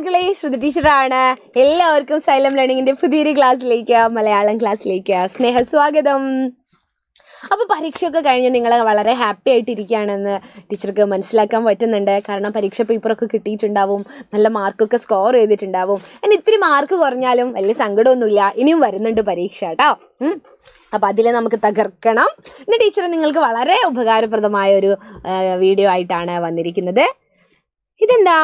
മക്കളെ, ശ്രുതി ടീച്ചറാണ്. എല്ലാവർക്കും സൈലം ലേണിങ്ങിന്റെ പുതിയൊരു ക്ലാസ്സിലേക്ക്, മലയാളം ക്ലാസ്സിലേക്ക് സ്നേഹസ്വാഗതം. അപ്പോൾ പരീക്ഷയൊക്കെ കഴിഞ്ഞ് നിങ്ങൾ വളരെ ഹാപ്പി ആയിട്ടിരിക്കുകയാണെന്ന് ടീച്ചർക്ക് മനസ്സിലാക്കാൻ പറ്റുന്നുണ്ട്. കാരണം പരീക്ഷ പേപ്പറൊക്കെ കിട്ടിയിട്ടുണ്ടാവും, നല്ല മാർക്കൊക്കെ സ്കോർ ചെയ്തിട്ടുണ്ടാവും. ഇനി ഇത്തിരി മാർക്ക് കുറഞ്ഞാലും വലിയ സങ്കടമൊന്നുമില്ല, ഇനിയും വരുന്നുണ്ട് പരീക്ഷ കേട്ടോ. അപ്പോൾ അതിൽ നമുക്ക് തകർക്കണം. ഇന്ന് ടീച്ചർ നിങ്ങൾക്ക് വളരെ ഉപകാരപ്രദമായ ഒരു വീഡിയോ ആയിട്ടാണ് വന്നിരിക്കുന്നത്. ഇതെന്താ?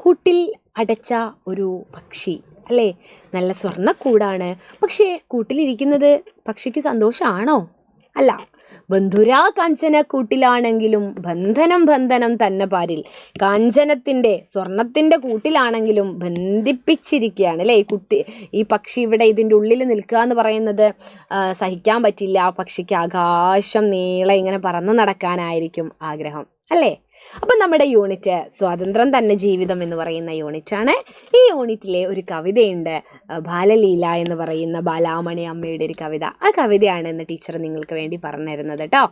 കൂട്ടിൽ അടച്ച ഒരു പക്ഷി അല്ലേ? നല്ല സ്വർണ്ണക്കൂടാണ്. പക്ഷേ കൂട്ടിലിരിക്കുന്നത് പക്ഷിക്ക് സന്തോഷമാണോ? അല്ല. ബന്ധുരാ കാഞ്ചന കൂട്ടിലാണെങ്കിലും ബന്ധനം ബന്ധനം തന്നെ പാരിൽ. കാഞ്ചനത്തിൻ്റെ സ്വർണത്തിൻ്റെ കൂട്ടിലാണെങ്കിലും ബന്ധിപ്പിച്ചിരിക്കുകയാണ് അല്ലേ ഈ പക്ഷി. ഇവിടെ ഇതിൻ്റെ ഉള്ളിൽ നിൽക്കുക എന്ന് പറയുന്നത് സഹിക്കാൻ പറ്റില്ല. പക്ഷിക്ക് ആകാശം നീളെ ഇങ്ങനെ പറന്ന് നടക്കാനായിരിക്കും ആഗ്രഹം അല്ലേ? അപ്പം നമ്മുടെ യൂണിറ്റ് സ്വാതന്ത്ര്യം തന്നെ ജീവിതം എന്ന് പറയുന്ന യൂണിറ്റാണ്. ഈ യൂണിറ്റിലെ ഒരു കവിതയുണ്ട്, ബാലലീല എന്ന് പറയുന്ന ബാലാമണി അമ്മയുടെ ഒരു കവിത. ആ കവിതയാണ് ഇന്ന് ടീച്ചർ നിങ്ങൾക്ക് വേണ്ടി പറഞ്ഞു തരുന്നത് കേട്ടോ.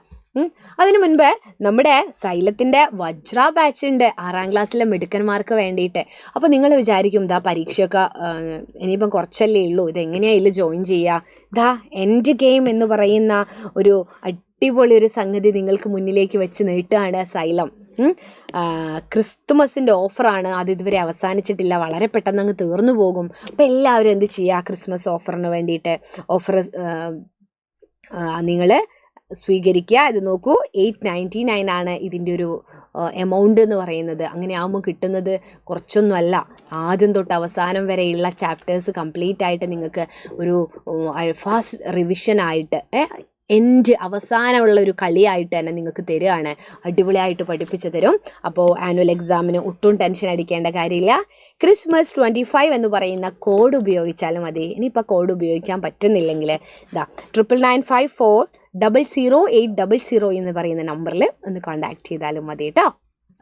അതിനു മുൻപ് നമ്മുടെ സൈലത്തിൻ്റെ വജ്ര ബാച്ച് ഉണ്ട്, 6ാം ക്ലാസ്സിലെ മിടുക്കന്മാർക്ക് വേണ്ടിയിട്ട്. അപ്പോൾ നിങ്ങൾ വിചാരിക്കും, ഇതാ പരീക്ഷയൊക്കെ ഇനിയിപ്പം കുറച്ചല്ലേ ഉള്ളൂ, ഇതെങ്ങനെയാണ് ഇതിൽ ജോയിൻ ചെയ്യുക? ഇതാ എൻഡ് ഗെയിം എന്ന് പറയുന്ന ഒരു അടിപൊളി ഒരു സംഗതി നിങ്ങൾക്ക് മുന്നിലേക്ക് വെച്ച് നീട്ടുകയാണ് സൈലം. ക്രിസ്തുമസിൻ്റെ ഓഫറാണ്, അത് ഇതുവരെ അവസാനിച്ചിട്ടില്ല, വളരെ പെട്ടെന്ന് അങ്ങ് തീർന്നു പോകും. അപ്പോൾ എല്ലാവരും എന്ത് ചെയ്യുക? ക്രിസ്മസ് ഓഫറിന് വേണ്ടിയിട്ട് ഓഫർ നിങ്ങൾ സ്വീകരിക്കുക. ഇത് നോക്കൂ, 899 ആണ് ഇതിൻ്റെ ഒരു എമൗണ്ട് എന്ന് പറയുന്നത്. അങ്ങനെ ആകുമ്പോൾ കിട്ടുന്നത് കുറച്ചൊന്നുമല്ല. ആദ്യം തൊട്ട് അവസാനം വരെയുള്ള ചാപ്റ്റേഴ്സ് കംപ്ലീറ്റ് ആയിട്ട് നിങ്ങൾക്ക് ഒരു ഫാസ്റ്റ് റിവിഷനായിട്ട് അവസാനമുള്ള ഒരു കളിയായിട്ട് തന്നെ നിങ്ങൾക്ക് തരികയാണ്. അടിപൊളിയായിട്ട് പഠിപ്പിച്ച് തരും. അപ്പോൾ ആനുവൽ എക്സാമിന് ഒട്ടും ടെൻഷൻ അടിക്കേണ്ട കാര്യമില്ല. ക്രിസ്മസ് 25 എന്ന് പറയുന്ന കോഡ് ഉപയോഗിച്ചാലും മതി. ഇനിയിപ്പോൾ കോഡ് ഉപയോഗിക്കാൻ പറ്റുന്നില്ലെങ്കിൽ ഇതാ 9954000800 എന്ന് പറയുന്ന നമ്പറിൽ ഒന്ന് കോൺടാക്ട് ചെയ്താലും മതി കേട്ടോ.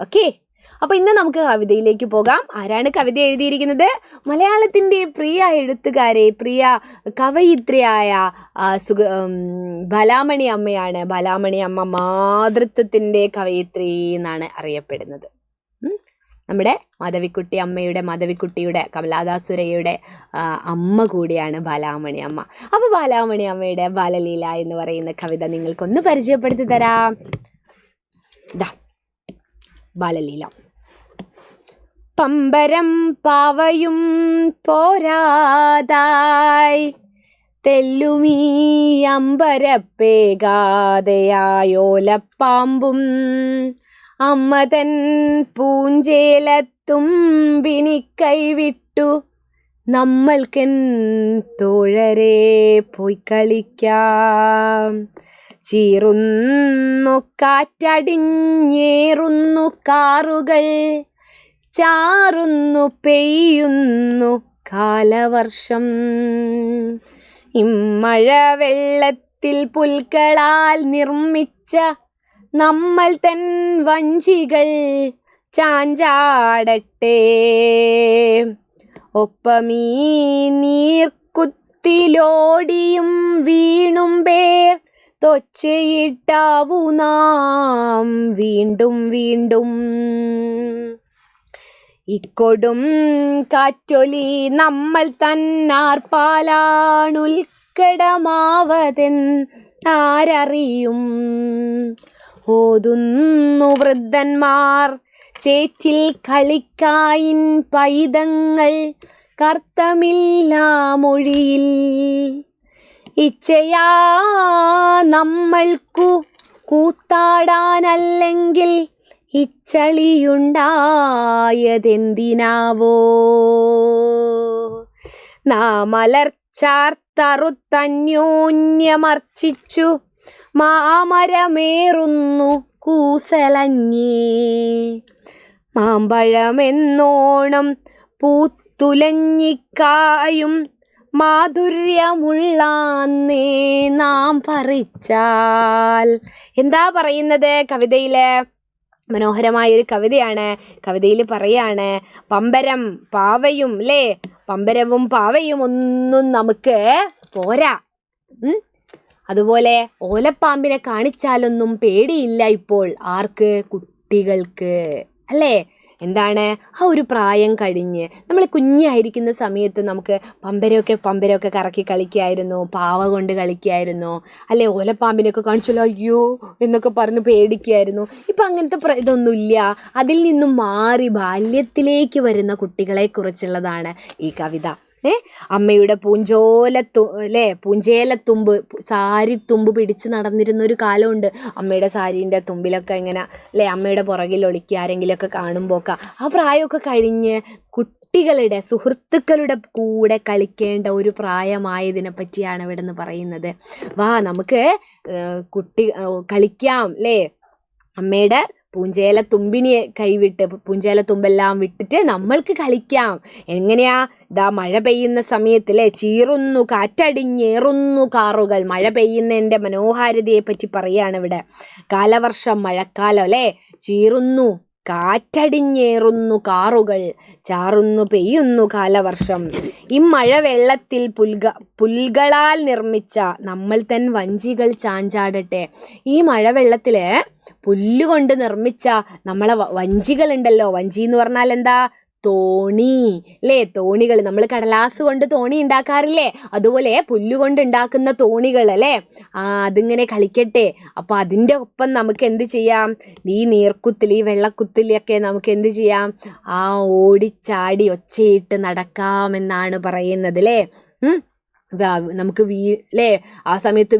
ഓക്കെ, അപ്പോൾ ഇന്ന് നമുക്ക് കവിതയിലേക്ക് പോകാം. ആരാണ് കവിത എഴുതിയിരിക്കുന്നത്? മലയാളത്തിൻ്റെ പ്രിയ എഴുത്തുകാരെ, പ്രിയ കവയിത്രിയായ ബാലാമണി അമ്മയാണ്. ബാലാമണി അമ്മ മാതൃത്വത്തിൻ്റെ കവയിത്രി എന്നാണ് അറിയപ്പെടുന്നത്. നമ്മുടെ മാധവിക്കുട്ടിയുടെ കമലാദാസുരയുടെ അമ്മ കൂടിയാണ് ബാലാമണി അമ്മ. അപ്പോൾ ബാലാമണി അമ്മയുടെ ബാലലീല എന്ന് പറയുന്ന കവിത നിങ്ങൾക്കൊന്ന് പരിചയപ്പെടുത്തി തരാം. ഇതാ ബാലലീല. പമ്പരം പാവയും പോരാതായി തെല്ലുമീ അമ്പരപ്പേകാതയായോലപ്പാമ്പും അമ്മതൻ പൂഞ്ചേലത്തുമ്പിനി കൈവിട്ടു നമ്മൾക്കെൻ തോഴരെ പോയി കളിക്കാം. ചീറുന്നു കാറ്റടിഞ്ഞേറുന്നു കാറുകൾ, ചാറുന്നു പെയ്യുന്നു കാലവർഷം. ഇമ്മഴ വെള്ളത്തിൽ പുൽക്കളാൽ നിർമ്മിച്ച നമ്മൾ തൻ വഞ്ചികൾ ചാഞ്ചാടട്ടെ. ഒപ്പമീ നീർക്കുത്തിലോടിയും വീണും പേർ തൊച്ചയിട്ടാവൂ നാം വീണ്ടും വീണ്ടും. ഇക്കൊടും കാറ്റൊലി നമ്മൾ തന്നാർപ്പാലാണുൽക്കടമാവതെൻ ആരറിയും. ഓതുന്നു വൃദ്ധന്മാർ ചേറ്റിൽ കളിക്കായിൻ പൈതങ്ങൾ കർത്തമില്ലാ മൊഴിയിൽ. ഇച്ഛയാ നമ്മൾക്കു കൂത്താടാനല്ലെങ്കിൽ ഇച്ചളിയുണ്ടായതെന്തിനാവോ. നാമലർച്ചാർത്തറുത്തന്യോന്യമർച്ചിച്ചു മാമരമേറുന്നു കൂസലഞ്ഞേ. മാമ്പഴമെന്നോണം പൂത്തുലഞ്ഞിക്കായും മാധുര്യമുള്ളാന്നേ നാം പറിച്ചാൽ. എന്താ പറയുന്നത് കവിതയില്? മനോഹരമായൊരു കവിതയാണ്. കവിതയിൽ പറയാണ്, പമ്പരം പാവയും അല്ലേ, പമ്പരവും പാവയും ഒന്നും നമുക്ക് പോരാ. അതുപോലെ ഓലപ്പാമ്പിനെ കാണിച്ചാലൊന്നും പേടിയില്ല ഇപ്പോൾ. ആർക്ക്? കുട്ടികൾക്ക് അല്ലേ? എന്താണ് ആ ഒരു പ്രായം കഴിഞ്ഞ് നമ്മൾ കുഞ്ഞായിരിക്കുന്ന സമയത്ത് നമുക്ക് പമ്പരമൊക്കെ കറക്കി കളിക്കായിരുന്നു, പാവ കൊണ്ട് കളിക്കായിരുന്നു, അല്ലെ ഓലപ്പാമ്പിനെയൊക്കെ കാണിച്ചല്ലോ അയ്യോ എന്നൊക്കെ പറഞ്ഞ് പേടിക്കുമായിരുന്നു. ഇപ്പം അങ്ങനത്തെ ഇതൊന്നുമില്ല. അതിൽ നിന്നും മാറി ബാല്യത്തിലേക്ക് വരുന്ന കുട്ടികളെ കുറിച്ചുള്ളതാണ് ഈ കവിത. അമ്മയുടെ പൂഞ്ചേലത്തുമ്പ് സാരിത്തുമ്പ് പിടിച്ച് നടന്നിരുന്ന ഒരു കാലമുണ്ട്. അമ്മയുടെ സാരീൻ്റെ തുമ്പിലൊക്കെ ഇങ്ങനെ അല്ലേ അമ്മയുടെ പുറകിൽ ഒളിക്കുക ആരെങ്കിലുമൊക്കെ കാണുമ്പോഴൊക്കെ. ആ പ്രായമൊക്കെ കഴിഞ്ഞ് കുട്ടികളുടെ സുഹൃത്തുക്കളുടെ കൂടെ കളിക്കേണ്ട ഒരു പ്രായമായതിനെ പറ്റിയാണ് ഇവിടെ നിന്ന് പറയുന്നത്. വാ നമുക്ക് കളിക്കാം അല്ലേ. അമ്മയുടെ പൂഞ്ചേലത്തുമ്പിനെ കൈവിട്ട് പൂഞ്ചേലത്തുമ്പെല്ലാം വിട്ടിട്ട് നമ്മൾക്ക് കളിക്കാം. എങ്ങനെയാ? ഇതാ മഴ പെയ്യുന്ന സമയത്തില്ലേ ചീറുന്നു കാറ്റടിഞ്ഞേറുന്നു കാറുകൾ. മഴ പെയ്യുന്നതിൻ്റെ മനോഹാരിതയെ പറ്റി പറയാണ് ഇവിടെ. കാലവർഷം മഴക്കാലം അല്ലേ. ചീറുന്നു കാറ്റടിഞ്ഞേറുന്നു കാറുകൾ, ചാറുന്നു പെയ്യുന്നു കാലവർഷം. മഴ വെള്ളത്തിൽ പുൽകളാൽ നിർമ്മിച്ച നമ്മൾ തൻ വഞ്ചികൾ ചാഞ്ചാടട്ടെ. ഈ മഴവെള്ളത്തിൽ പുല്ലുകൊണ്ട് നിർമ്മിച്ച നമ്മളെ വഞ്ചികളുണ്ടല്ലോ. വഞ്ചി എന്ന് പറഞ്ഞാൽ എന്താ? തോണി അല്ലേ. തോണികൾ നമ്മൾ കടലാസ് കൊണ്ട് തോണി ഉണ്ടാക്കാറില്ലേ, അതുപോലെ പുല്ലുകൊണ്ട് ഉണ്ടാക്കുന്ന തോണികൾ അല്ലേ. അതിങ്ങനെ കളിക്കട്ടെ. അപ്പോൾ അതിൻ്റെ ഒപ്പം നമുക്ക് എന്ത് ചെയ്യാം? ഈ നീർക്കുത്തിൽ ഈ വെള്ളക്കുത്തിലൊക്കെ നമുക്ക് എന്ത് ചെയ്യാം? ഓടിച്ചാടി ഒച്ചയിട്ട് നടക്കാമെന്നാണ് പറയുന്നത് അല്ലേ. നമുക്ക് അല്ലേ ആ സമയത്ത്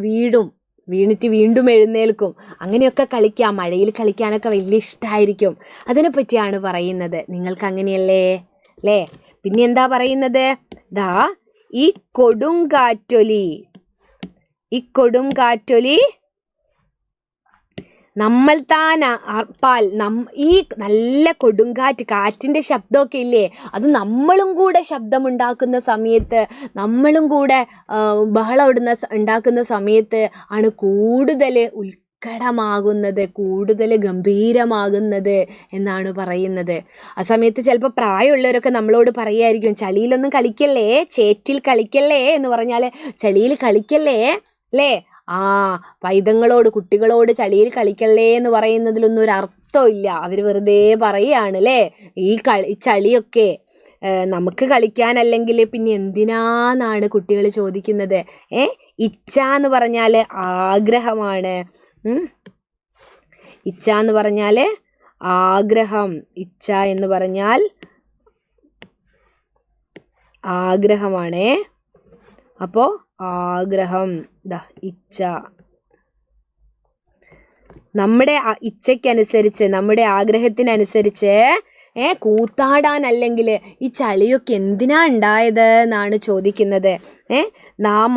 വീണിട്ട് വീണ്ടും എഴുന്നേൽക്കും. അങ്ങനെയൊക്കെ കളിക്കാം. മഴയിൽ കളിക്കാനൊക്കെ വലിയ ഇഷ്ടമായിരിക്കും. അതിനെപ്പറ്റിയാണ് പറയുന്നത്. നിങ്ങൾക്ക് അങ്ങനെയല്ലേ അല്ലേ. പിന്നെ എന്താ പറയുന്നത്? ഈ കൊടുങ്കാറ്റൊലി നമ്മൾ താൻ അർപ്പാൽ. ഈ നല്ല കാറ്റിൻ്റെ ശബ്ദമൊക്കെ ഇല്ലേ, അത് നമ്മളും കൂടെ ശബ്ദമുണ്ടാക്കുന്ന സമയത്ത്, നമ്മളും കൂടെ ബഹളം ഉണ്ടാക്കുന്ന സമയത്ത് ആണ് കൂടുതൽ ഉത്കടമാകുന്നത്, കൂടുതൽ ഗംഭീരമാകുന്നത് എന്നാണ് പറയുന്നത്. ആ സമയത്ത് ചിലപ്പോൾ പ്രായമുള്ളവരൊക്കെ നമ്മളോട് പറയുമായിരിക്കും ചളിയിലൊന്നും കളിക്കല്ലേ, ചേറ്റിൽ കളിക്കല്ലേ എന്ന് പറഞ്ഞാൽ ചളിയിൽ കളിക്കല്ലേ അല്ലേ. കുട്ടികളോട് ചളിയിൽ കളിക്കല്ലേ എന്ന് പറയുന്നതിലൊന്നും ഒരു അർത്ഥമില്ല. അവർ വെറുതെ പറയുകയാണ് അല്ലേ. ഈ ചളിയൊക്കെ നമുക്ക് കളിക്കാനല്ലെങ്കിൽ പിന്നെ എന്തിനാന്നാണ് കുട്ടികൾ ചോദിക്കുന്നത്. ഇച്ഛ എന്ന് പറഞ്ഞാൽ ആഗ്രഹമാണ്. ഇച്ഛ എന്ന് പറഞ്ഞാൽ ആഗ്രഹം. ഇച്ഛ എന്ന് പറഞ്ഞാൽ ആഗ്രഹമാണേ. അപ്പോൾ ആഗ്രഹം ഇച്ഛ. നമ്മുടെ ഇച്ഛയ്ക്കനുസരിച്ച് നമ്മുടെ ആഗ്രഹത്തിനനുസരിച്ച് കൂത്താടാനല്ലെങ്കിൽ ഈ ചളിയൊക്കെ എന്തിനാ ഉണ്ടായത് എന്നാണ് ചോദിക്കുന്നത്.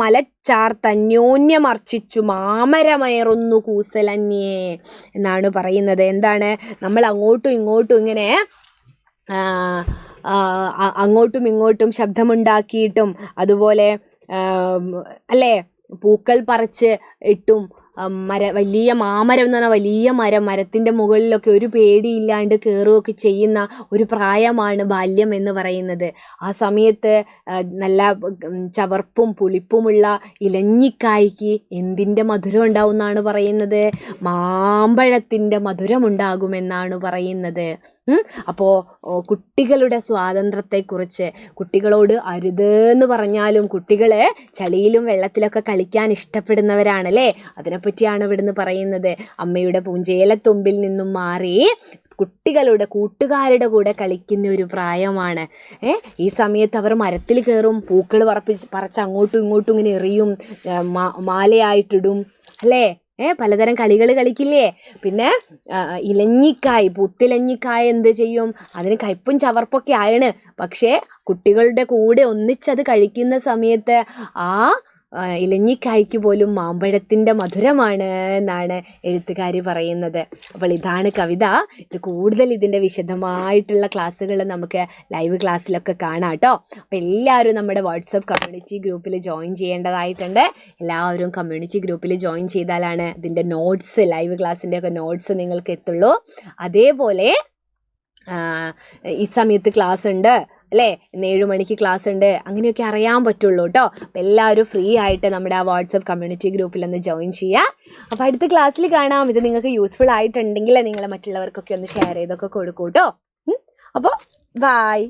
മലച്ചാർത്തന്യോന്യമർച്ചിച്ചു മാമരമയറുന്നു കൂസലന്യേ എന്നാണ് പറയുന്നത്. എന്താണ്? നമ്മൾ അങ്ങോട്ടും ഇങ്ങോട്ടും ഇങ്ങനെ അങ്ങോട്ടും ഇങ്ങോട്ടും ശബ്ദമുണ്ടാക്കിയിട്ടും അതുപോലെ അല്ലേ പൂക്കൾ പറിച്ച് ഇട്ടും വലിയ മാമരം എന്ന് പറഞ്ഞാൽ വലിയ മരത്തിൻ്റെ മുകളിലൊക്കെ ഒരു പേടിയില്ലാണ്ട് കയറുകയൊക്കെ ചെയ്യുന്ന ഒരു പ്രായമാണ് ബാല്യം എന്ന് പറയുന്നത്. ആ സമയത്ത് നല്ല ചവർപ്പും പുളിപ്പുമുള്ള ഇലഞ്ഞിക്കായ്ക്ക് എന്തിൻ്റെ മധുരം ഉണ്ടാവും എന്നാണ് പറയുന്നത്? മാമ്പഴത്തിൻ്റെ മധുരം ഉണ്ടാകുമെന്നാണ് പറയുന്നത്. അപ്പോൾ കുട്ടികളുടെ സ്വാതന്ത്ര്യത്തെക്കുറിച്ച് കുട്ടികളോട് അരുതെന്ന് പറഞ്ഞാലും കുട്ടികൾ ചളിയിലും വെള്ളത്തിലൊക്കെ കളിക്കാൻ ഇഷ്ടപ്പെടുന്നവരാണല്ലേ. അതിനെപ്പറ്റിയാണ് ഇവിടുന്ന് പറയുന്നത്. അമ്മയുടെ പൂഞ്ചേലത്തുമ്പിൽ നിന്നും മാറി കൂട്ടുകാരുടെ കൂടെ കളിക്കുന്ന ഒരു പ്രായമാണ്. ഈ സമയത്ത് അവർ മരത്തിൽ കയറും, പൂക്കൾ പറിച്ച് അങ്ങോട്ടും ഇങ്ങോട്ടും ഇങ്ങനെ എറിയും, മാലയായിട്ടിടും അല്ലേ. പലതരം കളികൾ കളിക്കില്ലേ. പിന്നെ പുത്തിലഞ്ഞിക്കായ എന്ത് ചെയ്യും? അതിന് കയ്പും ചവർപ്പൊക്കെ ആണ്. പക്ഷേ കുട്ടികളുടെ കൂടെ ഒന്നിച്ചത് കഴിക്കുന്ന സമയത്ത് ഇലഞ്ഞിക്കായ്ക്ക് പോലും മാമ്പഴത്തിൻ്റെ മധുരമാണ് എന്നാണ് എഴുത്തുകാരി പറയുന്നത്. അപ്പോൾ ഇതാണ് കവിത. ഇത് കൂടുതൽ ഇതിൻ്റെ വിശദമായിട്ടുള്ള ക്ലാസ്സുകൾ നമുക്ക് ലൈവ് ക്ലാസ്സിലൊക്കെ കാണാം കേട്ടോ. അപ്പോൾ എല്ലാവരും നമ്മുടെ വാട്സപ്പ് കമ്മ്യൂണിറ്റി ഗ്രൂപ്പിൽ ജോയിൻ ചെയ്യേണ്ടതായിട്ടുണ്ട്. എല്ലാവരും കമ്മ്യൂണിറ്റി ഗ്രൂപ്പിൽ ജോയിൻ ചെയ്താലാണ് ഇതിൻ്റെ നോട്ട്സ്, ലൈവ് ക്ലാസ്സിൻ്റെ ഒക്കെ നോട്ട്സ് നിങ്ങൾക്ക് എത്തുള്ളൂ. അതേപോലെ ഈ സമയത്ത് ക്ലാസ് ഉണ്ട് അല്ലേ, 7 മണിക്ക് ക്ലാസ് ഉണ്ട്, അങ്ങനെയൊക്കെ അറിയാൻ പറ്റുള്ളൂ കേട്ടോ. അപ്പോൾ എല്ലാവരും ഫ്രീ ആയിട്ട് നമ്മുടെ ആ വാട്സപ്പ് കമ്മ്യൂണിറ്റി ഗ്രൂപ്പിലൊന്ന് ജോയിൻ ചെയ്യുക. അപ്പോൾ അടുത്ത ക്ലാസ്സിൽ കാണാം. ഇത് നിങ്ങൾക്ക് യൂസ്ഫുൾ ആയിട്ടുണ്ടെങ്കിൽ നിങ്ങൾ മറ്റുള്ളവർക്കൊക്കെ ഒന്ന് ഷെയർ ചെയ്തൊക്കെ കൊടുക്കൂ കേട്ടോ. അപ്പോൾ ബായ്.